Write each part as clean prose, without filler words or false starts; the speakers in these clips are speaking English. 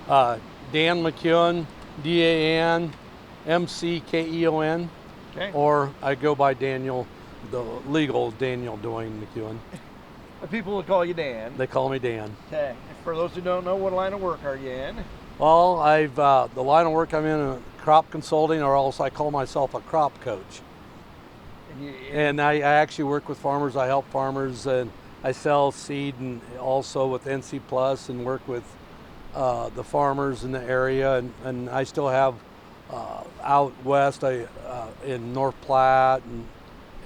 Dan McKeon, DAN, McKeon, Okay. or I go by Daniel, the legal Daniel Dwayne McKeon. But people will call you Dan. They call me Dan. Okay. For those who don't know, what line of work are you in? Well, the line of work I'm in, crop consulting, or else I call myself a crop coach. And I actually work with farmers. I help farmers, and I sell seed, and also with NC Plus, and work with the farmers in the area. And I still have out west, in North Platte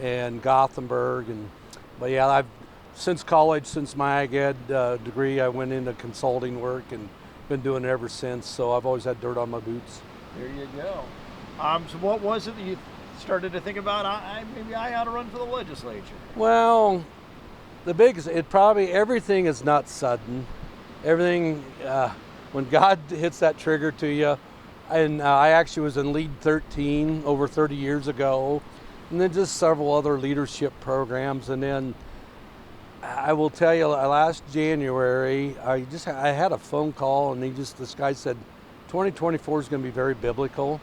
and Gothenburg, but yeah, I've since college, since my ag ed degree, I went into consulting work and been doing it ever since. So I've always had dirt on my boots. There you go. So what was it that you started to think about? Maybe I ought to run for the legislature. Well, everything is not sudden. Everything, when God hits that trigger to you, and I actually was in Lead 13 over 30 years ago, and then just several other leadership programs. And then I will tell you, last January, I had a phone call, and this guy said, 2024 is going to be very biblical.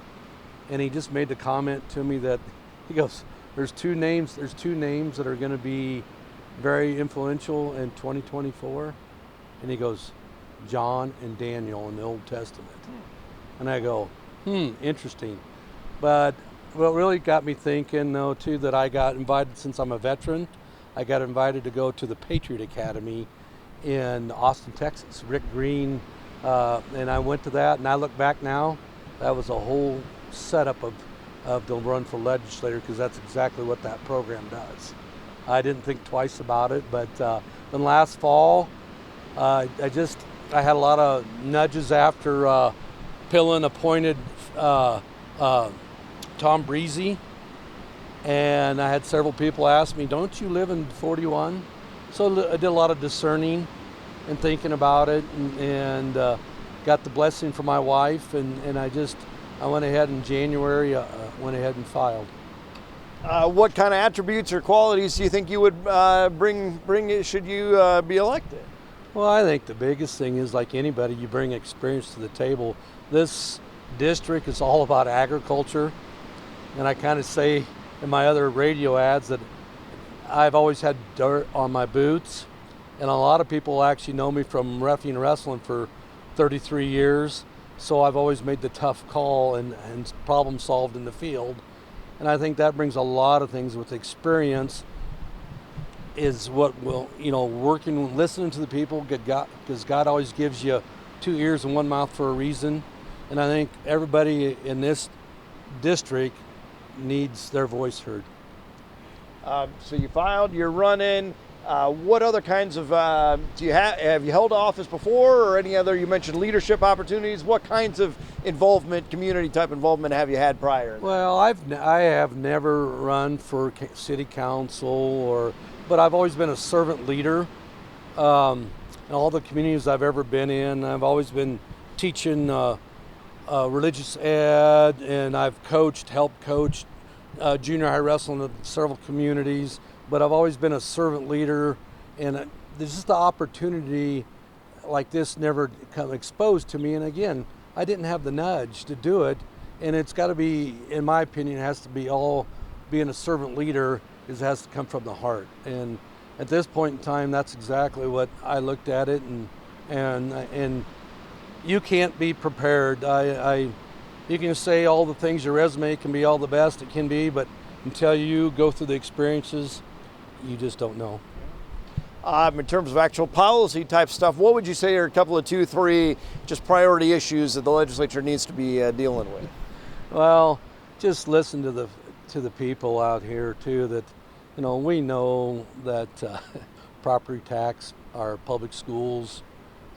And he just made the comment to me that, he goes, there's two names that are going to be very influential in 2024. And he goes, John and Daniel in the Old Testament. And I go, interesting. But what really got me thinking, though, too, that I got invited, since I'm a veteran, I got invited to go to the Patriot Academy in Austin, Texas. Rick Green, and I went to that, and I look back now, that was a whole setup of the run for legislator, because that's exactly what that program does. I didn't think twice about it, but then last fall, I had a lot of nudges after Pillen appointed Tom Breezy, and I had several people ask me, don't you live in 41? So I did a lot of discerning and thinking about it, and got the blessing from my wife, and I went ahead in January, went ahead and filed. What kind of attributes or qualities do you think you would bring should you be elected? Well, I think the biggest thing is, like anybody, you bring experience to the table. This district is all about agriculture, and I kind of say in my other radio ads that I've always had dirt on my boots, and a lot of people actually know me from roughing and wrestling for 33 years, so I've always made the tough call and problem solved in the field. And I think that brings a lot of things with experience, is what will, working, listening to the people, because God always gives you two ears and one mouth for a reason. And I think everybody in this district needs their voice heard. So you filed, you're running. What other kinds of, have you held office before, or any other, you mentioned leadership opportunities? What kinds of involvement, community type involvement, have you had prior? Well, I have never run for city council, but I've always been a servant leader. In all the communities I've ever been in, I've always been teaching religious ed, and I've helped coach junior high wrestling in several communities. But I've always been a servant leader, and there's just the opportunity like this never come exposed to me. And again, I didn't have the nudge to do it, and it's got to be, in my opinion, it has to be all being a servant leader. It has to come from the heart. And at this point in time, that's exactly what I looked at it, and you can't be prepared. You can say all the things, your resume can be all the best it can be, but until you go through the experiences, you just don't know. In terms of actual policy type stuff, what would you say are a couple of 2, 3 just priority issues that the legislature needs to be dealing with? Well, just listen to the people out here too. That we know that property tax, our public schools,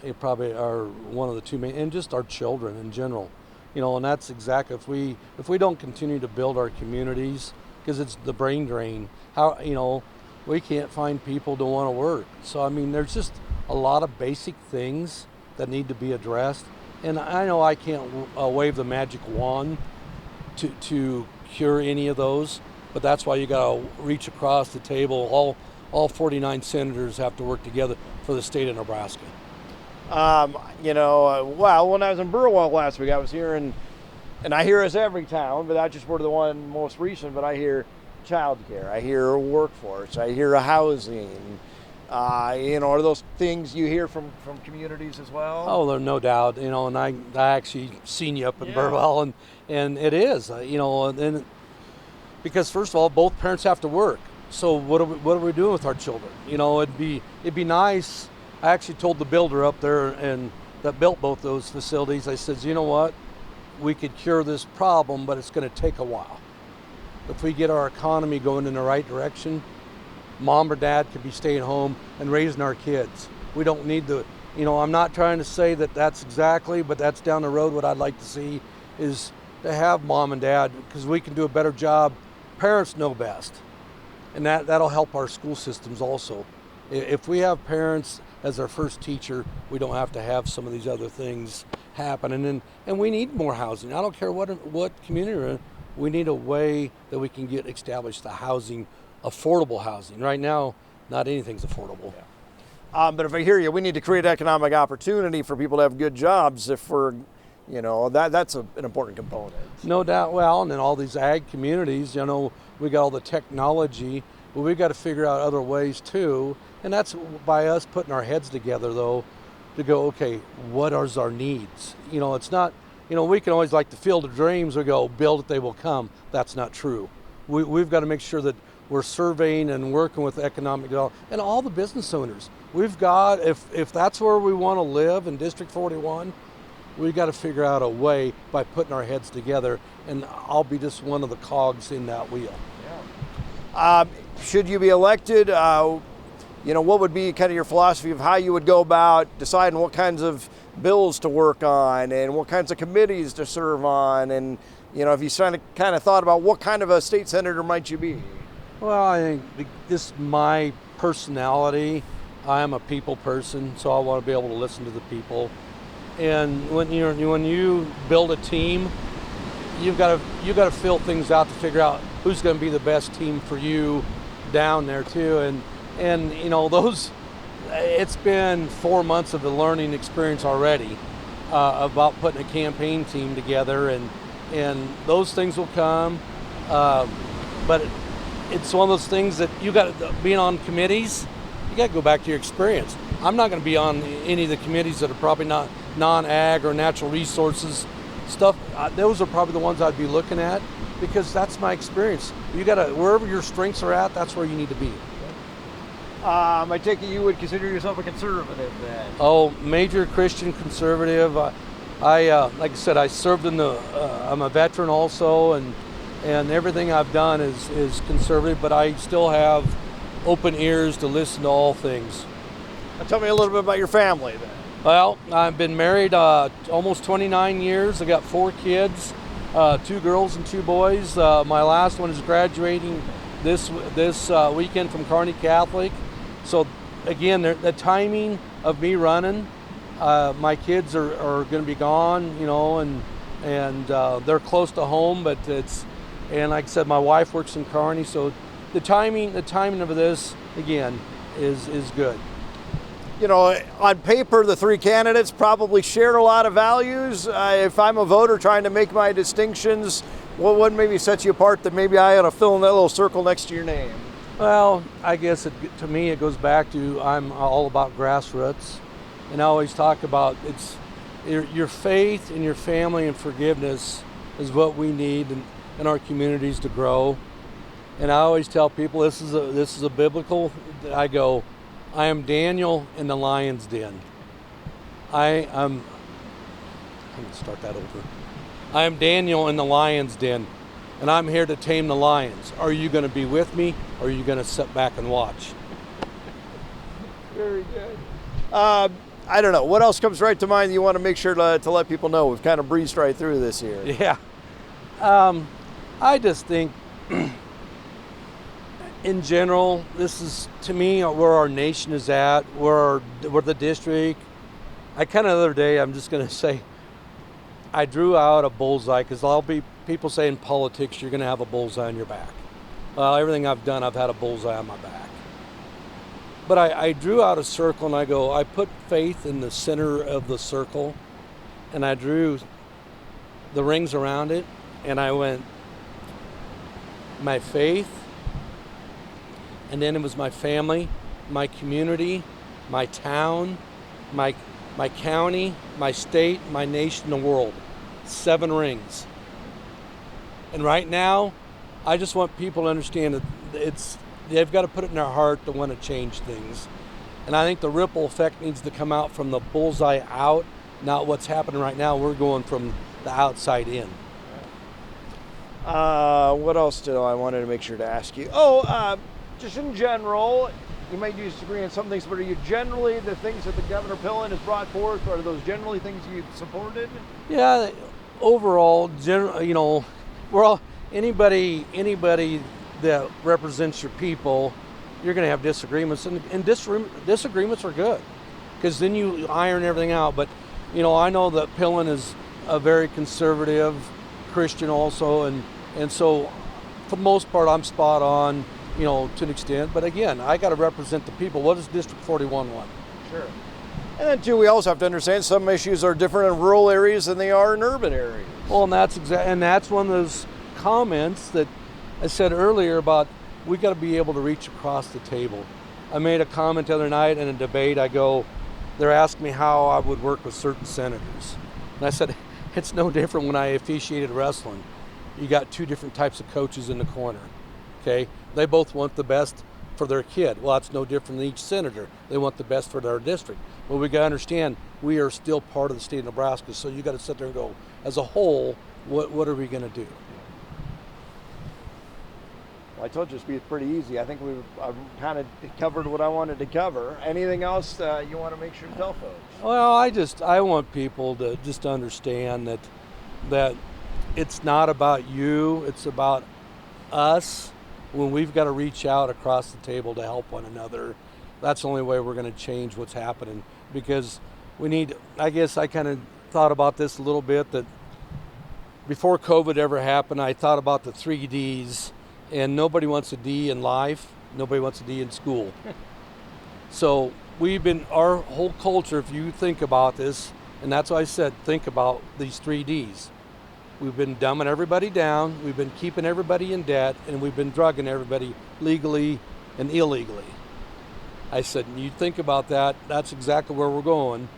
it probably are one of the two main, and just our children in general. And that's exactly, if we don't continue to build our communities, because it's the brain drain. We can't find people to want to work. So, there's just a lot of basic things that need to be addressed. And I know I can't wave the magic wand to cure any of those, but that's why you got to reach across the table. All 49 senators have to work together for the state of Nebraska. Well, when I was in Burwell last week, I was hearing, and I hear this every town, but I just were the one most recent, but I hear childcare, I hear workforce, I hear housing. Are those things you hear from communities as well? Oh, there's no doubt, and I actually seen you up in Burwell, and it is, and because first of all, both parents have to work. So what are we doing with our children? It'd be nice. I actually told the builder up there and that built both those facilities, I said, you know what? We could cure this problem, but it's going to take a while. If we get our economy going in the right direction, mom or dad could be staying home and raising our kids. We don't need I'm not trying to say that that's exactly, but that's down the road. What I'd like to see is to have mom and dad, because we can do a better job. Parents know best, and that'll help our school systems also. If we have parents as our first teacher, we don't have to have some of these other things happen. And we need more housing. I don't care what community we're in. We need a way that we can get established the housing, affordable housing. Right now, not anything's affordable. Yeah. But if I hear you, we need to create economic opportunity for people to have good jobs. If we're, that's an important component. No doubt. Well, and in all these ag communities, we got all the technology, but we've got to figure out other ways too. And that's by us putting our heads together, though, to go, okay, what are our needs? It's not, we can always, like the Field of Dreams, we go, build it, they will come. That's not true. We've got to make sure that we're surveying and working with economic development and all the business owners. We've got, if that's where we want to live in District 41, we've got to figure out a way by putting our heads together, and I'll be just one of the cogs in that wheel. Yeah. Should you be elected, what would be kind of your philosophy of how you would go about deciding what kinds of bills to work on and what kinds of committees to serve on? And, if you kind of thought about what kind of a state senator might you be? Well, I think this is my personality. I am a people person, so I want to be able to listen to the people. And when you build a team, you've got to fill things out to figure out who's going to be the best team for you down there too. And it's been 4 months of a learning experience already about putting a campaign team together, and those things will come. But it's one of those things that you got to, being on committees, you got to go back to your experience. I'm not going to be on any of the committees that are probably not non-ag or natural resources stuff. Those are probably the ones I'd be looking at, because that's my experience. You got to, wherever your strengths are at, that's where you need to be. I take it you would consider yourself a conservative then? Oh, major Christian conservative. Like I said, I served in I'm a veteran also, and everything I've done is conservative, but I still have open ears to listen to all things. Now tell me a little bit about your family then. Well, I've been married almost 29 years. I got 4 kids, 2 girls and 2 boys. My last one is graduating this weekend from Kearney Catholic. So again, the timing of me running, my kids are going to be gone, and they're close to home, but and like I said, my wife works in Kearney, so the timing of this again is good. On paper, the 3 candidates probably share a lot of values. If I'm a voter trying to make my distinctions, what maybe sets you apart that maybe I ought to fill in that little circle next to your name? Well, I guess to me it goes back to I'm all about grassroots, and I always talk about it's your faith and your family and forgiveness is what we need in our communities to grow. And I always tell people this is a biblical. I go, I am Daniel in the lion's den. I'm going to start that over. I am Daniel in the lion's den, and I'm here to tame the lions. Are you going to be with me, or are you going to sit back and watch? Very good. I don't know. What else comes right to mind you want to make sure to let people know? We've kind of breezed right through this here. Yeah. I just think, in general, this is, to me, where our nation is at, where the district. I kind of the other day, I'm just going to say, I drew out a bullseye, because I'll be people say in politics you're going to have a bullseye on your back. Well, everything I've done, I've had a bullseye on my back. But I drew out a circle and I put faith in the center of the circle, and I drew the rings around it, and I went my faith, and then it was my family, my community, my town, my county, my state, my nation, the world. 7 rings. And right now, I just want people to understand that they've got to put it in their heart to want to change things. And I think the ripple effect needs to come out from the bullseye out, not what's happening right now. We're going from the outside in. What else do I wanted to make sure to ask you? Just in general, you might disagree on some things, but are you generally, the things that the Governor Pillen has brought forth, are those generally things you supported? Yeah, overall, we're all, anybody that represents your people, you're going to have disagreements, and disagreements are good, because then you iron everything out. But I know that Pillen is a very conservative Christian also, and so for the most part I'm spot on, to an extent. But again, I got to represent the people. What does District 41 want? Sure. And then too, we also have to understand some issues are different in rural areas than they are in urban areas. Well, and that's one of those comments that I said earlier about we got to be able to reach across the table. I made a comment the other night in a debate. They're asking me how I would work with certain senators, and I said it's no different when I officiated wrestling. You got 2 different types of coaches in the corner. Okay, they both want the best for their kid. Well, that's no different than each senator. They want the best for their district. Well, we got to understand we are still part of the state of Nebraska, so you got to sit there and go, as a whole, what are we going to do? Well, I told you it's pretty easy. I think I've kind of covered what I wanted to cover. Anything else you want to make sure to tell folks? Well, I want people to just understand that it's not about you, it's about us. When we've got to reach out across the table to help one another, that's the only way we're going to change what's happening. Because I guess I kind of thought about this a little bit, that before COVID ever happened, I thought about the 3 Ds, and nobody wants a D in life, nobody wants a D in school. So our whole culture, if you think about this, and that's why I said, think about these 3 Ds. We've been dumbing everybody down, we've been keeping everybody in debt, and we've been drugging everybody legally and illegally. I said, you think about that, that's exactly where we're going.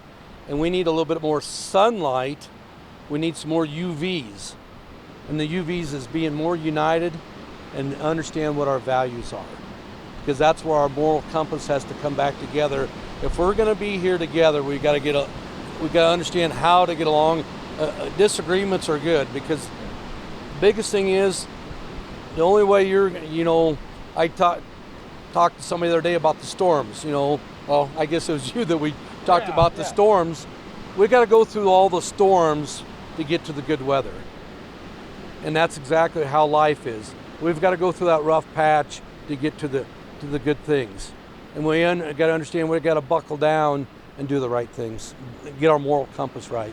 And we need a little bit more sunlight. We need some more UVs. And the UVs is being more united and understand what our values are. Because that's where our moral compass has to come back together. If we're going to be here together, we got to understand how to get along. Disagreements are good, because the biggest thing is the only way I talked to somebody the other day about the storms, well, I guess it was you that we talked about the storms. We got to go through all the storms to get to the good weather. And that's exactly how life is. We've got to go through that rough patch to get to the good things. And we got to understand we've got to buckle down and do the right things, get our moral compass right.